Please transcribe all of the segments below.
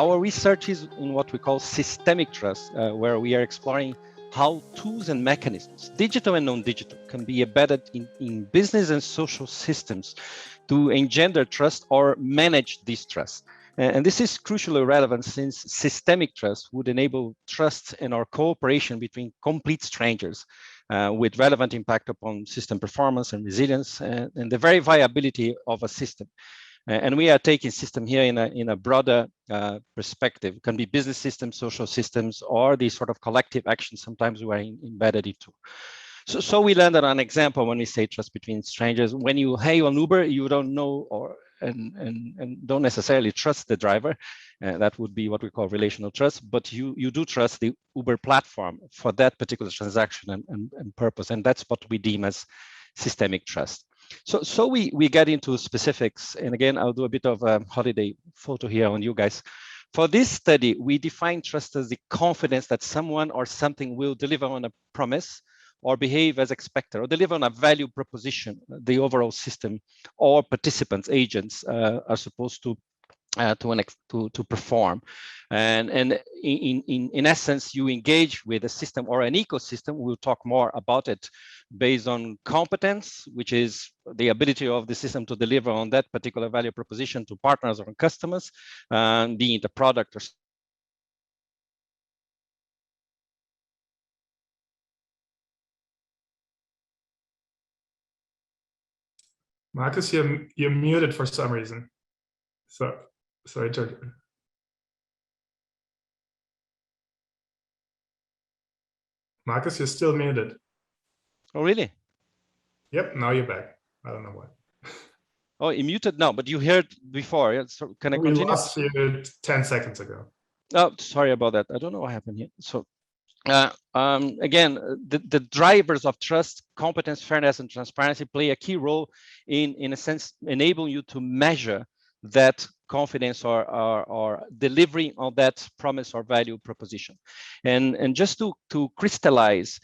Our research is in what we call systemic trust, where we are exploring how tools and mechanisms, digital and non-digital, can be embedded in business and social systems to engender trust or manage distrust. And this is crucially relevant since systemic trust would enable trust and our cooperation between complete strangers with relevant impact upon system performance and resilience and the very viability of a system. And we are taking system here in a broader perspective. It can be business systems, social systems, or these sort of collective actions sometimes we are embedded into. So we learned an example when we say trust between strangers. When you hail an Uber, you don't know and don't necessarily trust the driver. That would be what we call relational trust, but you do trust the Uber platform for that particular transaction and purpose. And that's what we deem as systemic trust. So we get into specifics. And again, I'll do a bit of a holiday photo here on you guys. For this study, we define trust as the confidence that someone or something will deliver on a promise or behave as expected, or deliver on a value proposition the overall system or participants, agents are supposed to perform. And in essence, you engage with a system or an ecosystem. We'll talk more about it based on competence, which is the ability of the system to deliver on that particular value proposition to partners or customers, be it a product or Marcus, you're muted for some reason. So sorry, Marcus, you're still muted. Oh, really? Yep, now you're back. I don't know why. Oh, you muted now, but you heard before. Yeah? So can I continue? We lost you 10 seconds ago. Oh, sorry about that. I don't know what happened here. So again, the drivers of trust, competence, fairness, and transparency play a key role in a sense, enabling you to measure that confidence or delivery on that promise or value proposition. And just to crystallize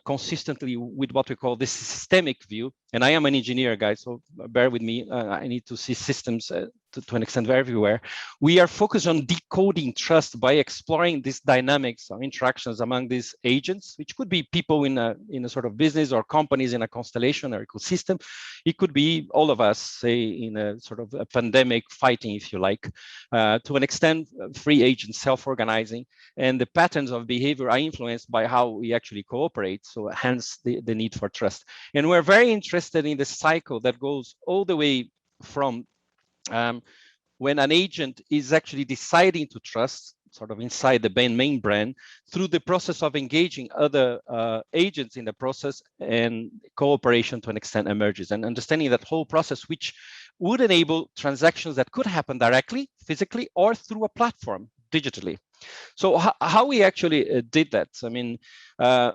consistently with what we call this systemic view, and I am an engineer, guys, so bear with me. I need to see systems to an extent everywhere. We are focused on decoding trust by exploring these dynamics of interactions among these agents, which could be people in a sort of business or companies in a constellation or ecosystem. It could be all of us, say, in a sort of a pandemic fighting, if you like, to an extent, free agents self-organizing, and the patterns of behavior are influenced by how we actually cooperate. So hence the need for trust. And we're very interested in the cycle that goes all the way from when an agent is actually deciding to trust, sort of inside the main brand, through the process of engaging other agents in the process, and cooperation to an extent emerges. And understanding that whole process, which would enable transactions that could happen directly, physically, or through a platform, digitally. So how we actually did that? I mean,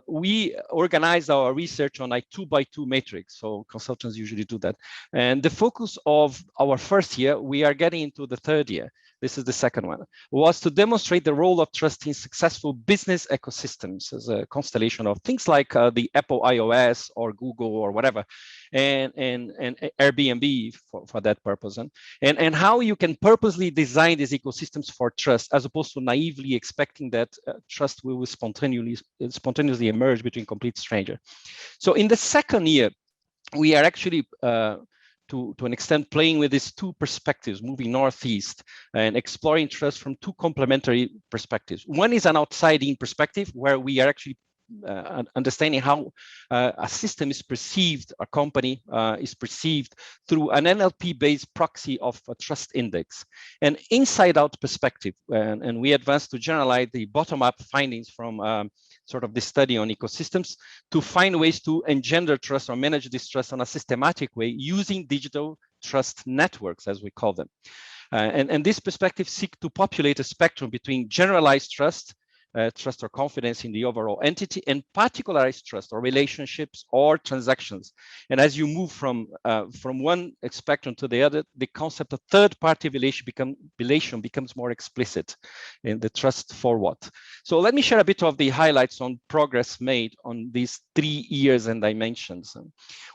we organized our research on a 2x2 matrix. So consultants usually do that. And the focus of our first year, we are getting into the third year. This is the second one, was to demonstrate the role of trust in successful business ecosystems as a constellation of things like the Apple iOS or Google or whatever, and Airbnb for that purpose. And how you can purposely design these ecosystems for trust, as opposed to naively expecting that trust will spontaneously emerge between complete strangers. So in the second year, we are actually to an extent playing with these two perspectives, moving northeast and exploring trust from two complementary perspectives. One is an outside-in perspective, where we are actually understanding how a system is perceived, a company is perceived through an NLP-based proxy of a trust index. An inside-out perspective, and we advanced to generalize the bottom-up findings from sort of the study on ecosystems to find ways to engender trust or manage distrust on a systematic way using digital trust networks, as we call them. And this perspective seeks to populate a spectrum between generalized trust, trust or confidence in the overall entity, and particularized trust or relationships or transactions. And as you move from one spectrum to the other, the concept of third-party relation becomes more explicit in the trust for what. So let me share a bit of the highlights on progress made on these 3 years and dimensions.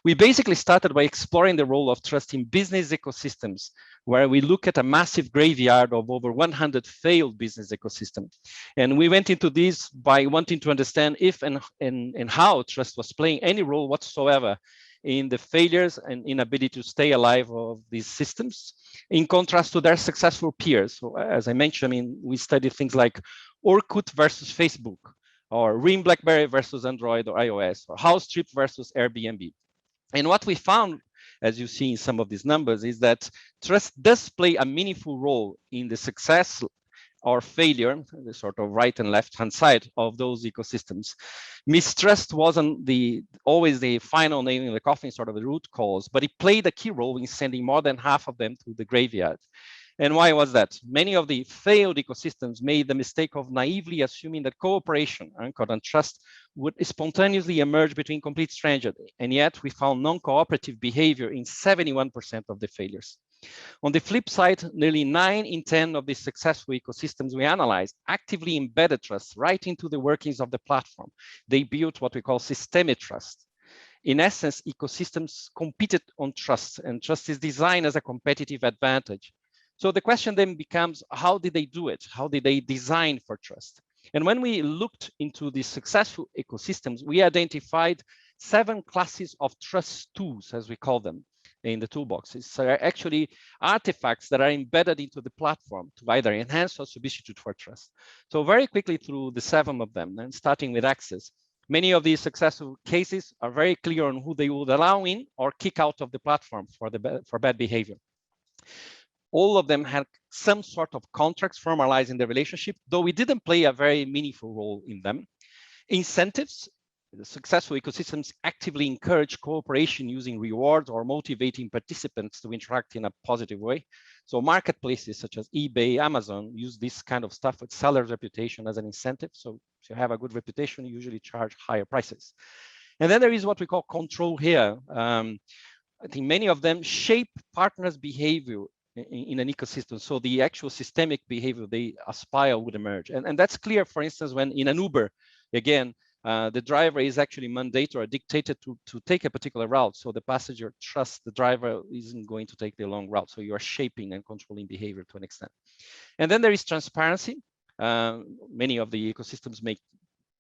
We basically started by exploring the role of trust in business ecosystems, where we look at a massive graveyard of over 100 failed business ecosystems. And we went into this by wanting to understand if and how trust was playing any role whatsoever in the failures and inability to stay alive of these systems, in contrast to their successful peers. So as I mentioned, I mean, we studied things like Orkut versus Facebook, or Ring BlackBerry versus Android or iOS, or House Trip versus Airbnb. And what we found, as you see in some of these numbers, is that trust does play a meaningful role in the success or failure, the sort of right and left hand side of those ecosystems. Mistrust wasn't always the final nail in the coffin, sort of the root cause, but it played a key role in sending more than half of them to the graveyard. And why was that? Many of the failed ecosystems made the mistake of naively assuming that cooperation, anchored on trust, would spontaneously emerge between complete strangers. And yet we found non-cooperative behavior in 71% of the failures. On the flip side, nearly 9 in 10 of the successful ecosystems we analyzed actively embedded trust right into the workings of the platform. They built what we call systemic trust. In essence, ecosystems competed on trust, and trust is designed as a competitive advantage. So the question then becomes, how did they do it? How did they design for trust? And when we looked into the successful ecosystems, we identified 7 classes of trust tools, as we call them, in the toolboxes. So are actually artifacts that are embedded into the platform to either enhance or substitute for trust. So very quickly through the 7 of them, and starting with access. Many of these successful cases are very clear on who they would allow in or kick out of the platform for bad behavior. All of them had some sort of contracts formalizing the relationship, though we didn't play a very meaningful role in them. Incentives. The successful ecosystems actively encourage cooperation using rewards or motivating participants to interact in a positive way. So marketplaces such as eBay, Amazon use this kind of stuff with sellers' reputation as an incentive. So if you have a good reputation, you usually charge higher prices. And then there is what we call control here. I think many of them shape partners' behavior in an ecosystem. So the actual systemic behavior they aspire would emerge. And that's clear, for instance, when in an Uber, again, the driver is actually mandated or dictated to take a particular route. So the passenger trusts the driver isn't going to take the long route. So you are shaping and controlling behavior to an extent. And then there is transparency. Many of the ecosystems make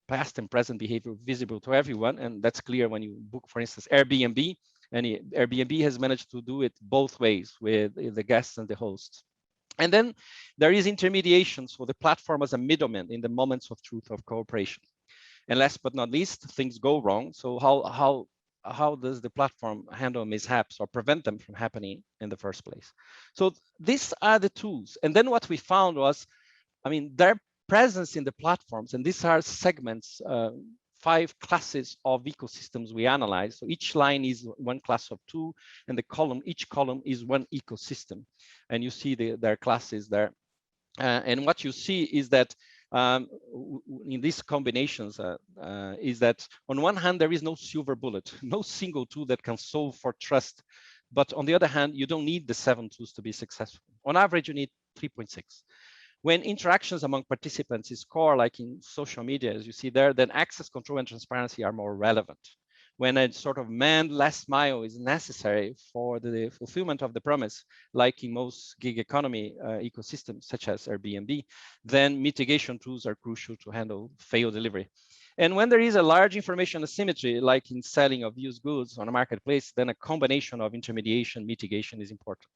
past and present behavior visible to everyone. And that's clear when you book, for instance, Airbnb. And Airbnb has managed to do it both ways with the guests and the hosts. And then there is intermediation. So the platform as a middleman in the moments of truth of cooperation. And last but not least, things go wrong. So how does the platform handle mishaps or prevent them from happening in the first place? So these are the tools. And then what we found was, I mean, their presence in the platforms, and these are segments, 5 classes of ecosystems we analyze. So each line is one class of 2, and each column is one ecosystem. And you see their classes there. And what you see is that in these combinations is that on one hand, there is no silver bullet, no single tool that can solve for trust. But on the other hand, you don't need the 7 tools to be successful. On average, you need 3.6. When interactions among participants is core, like in social media, as you see there, then access control and transparency are more relevant. When a sort of manned last mile is necessary for the fulfillment of the promise, like in most gig economy ecosystems, such as Airbnb, then mitigation tools are crucial to handle failed delivery. And when there is a large information asymmetry, like in selling of used goods on a marketplace, then a combination of intermediation mitigation is important.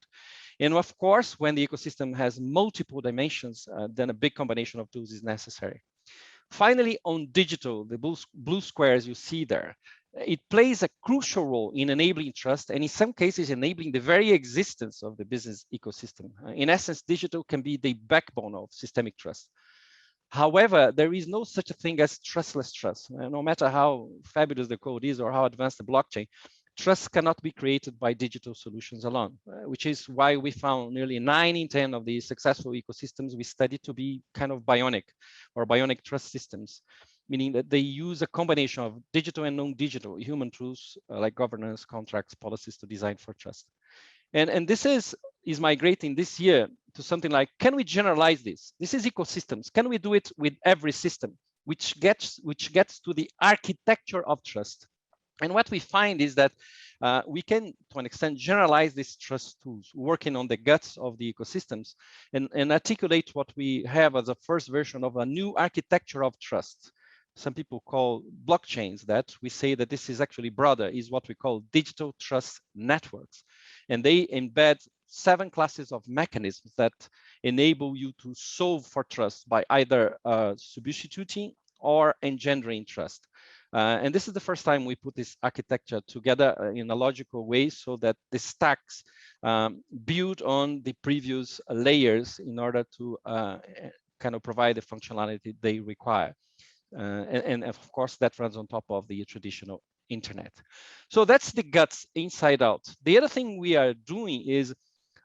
And of course, when the ecosystem has multiple dimensions, then a big combination of tools is necessary. Finally, on digital, the blue squares you see there, it plays a crucial role in enabling trust and in some cases enabling the very existence of the business ecosystem. In essence, digital can be the backbone of systemic trust. However, there is no such a thing as trustless trust. No matter how fabulous the code is or how advanced the blockchain, trust cannot be created by digital solutions alone, which is why we found nearly 9 in 10 of the successful ecosystems we studied to be kind of bionic or bionic trust systems, meaning that they use a combination of digital and non-digital human tools like governance, contracts, policies to design for trust. And this is migrating this year to something like, can we generalize this? This is ecosystems. Can we do it with every system, which gets to the architecture of trust? And what we find is that we can, to an extent, generalize these trust tools, working on the guts of the ecosystems, and articulate what we have as a first version of a new architecture of trust. Some people call blockchains that. We say that this is actually broader, is what we call digital trust networks. And they embed 7 classes of mechanisms that enable you to solve for trust by either substituting or engendering trust. And this is the first time we put this architecture together in a logical way, so that the stacks build on the previous layers in order to kind of provide the functionality they require. And of course, that runs on top of the traditional internet. So that's the guts inside out. The other thing we are doing is,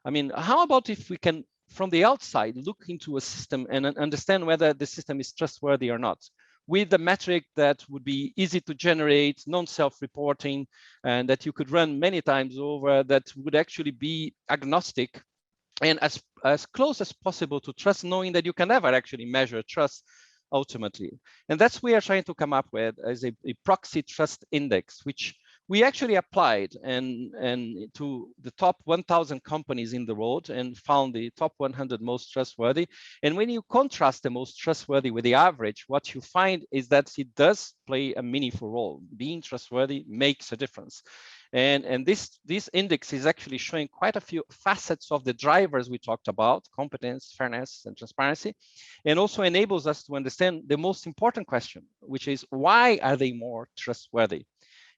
I mean, how about if we can, from the outside, look into a system and understand whether the system is trustworthy or not, with a metric that would be easy to generate, non-self-reporting, and that you could run many times over, that would actually be agnostic and as close as possible to trust, knowing that you can never actually measure trust ultimately. And that's what we are trying to come up with as a proxy trust index, which we actually applied and to the top 1,000 companies in the world and found the top 100 most trustworthy. And when you contrast the most trustworthy with the average, what you find is that it does play a meaningful role. Being trustworthy makes a difference. And this index is actually showing quite a few facets of the drivers we talked about: competence, fairness, and transparency, and also enables us to understand the most important question, which is, why are they more trustworthy?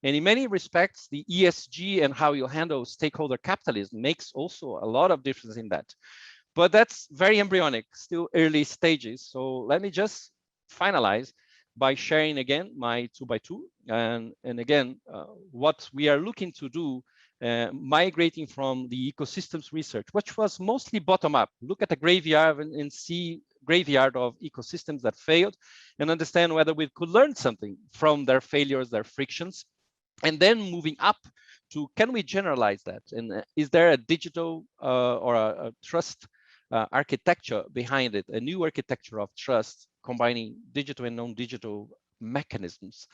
And in many respects, the ESG and how you handle stakeholder capitalism makes also a lot of difference in that. But that's very embryonic, still early stages. So let me just finalize by sharing again my 2x2. And again, what we are looking to do, migrating from the ecosystems research, which was mostly bottom up. Look at the graveyard and see graveyard of ecosystems that failed, and understand whether we could learn something from their failures, their frictions. And then moving up to, can we generalize that? And is there a digital or a trust architecture behind it, a new architecture of trust, combining digital and non-digital mechanisms?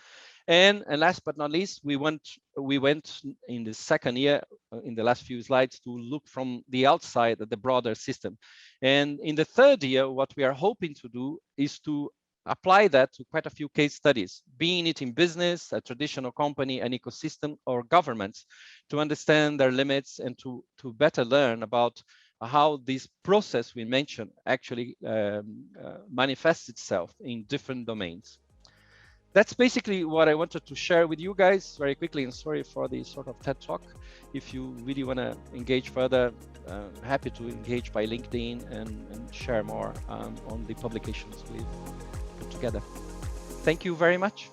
And last but not least, we went in the second year, in the last few slides, to look from the outside at the broader system. And in the third year, what we are hoping to do is to apply that to quite a few case studies, being it in business, a traditional company, an ecosystem, or governments, to understand their limits and to better learn about how this process we mentioned actually manifests itself in different domains. That's basically what I wanted to share with you guys very quickly, and sorry for the sort of TED Talk. If you really want to engage further, happy to engage by LinkedIn and share more on the publications we've put together. Thank you very much.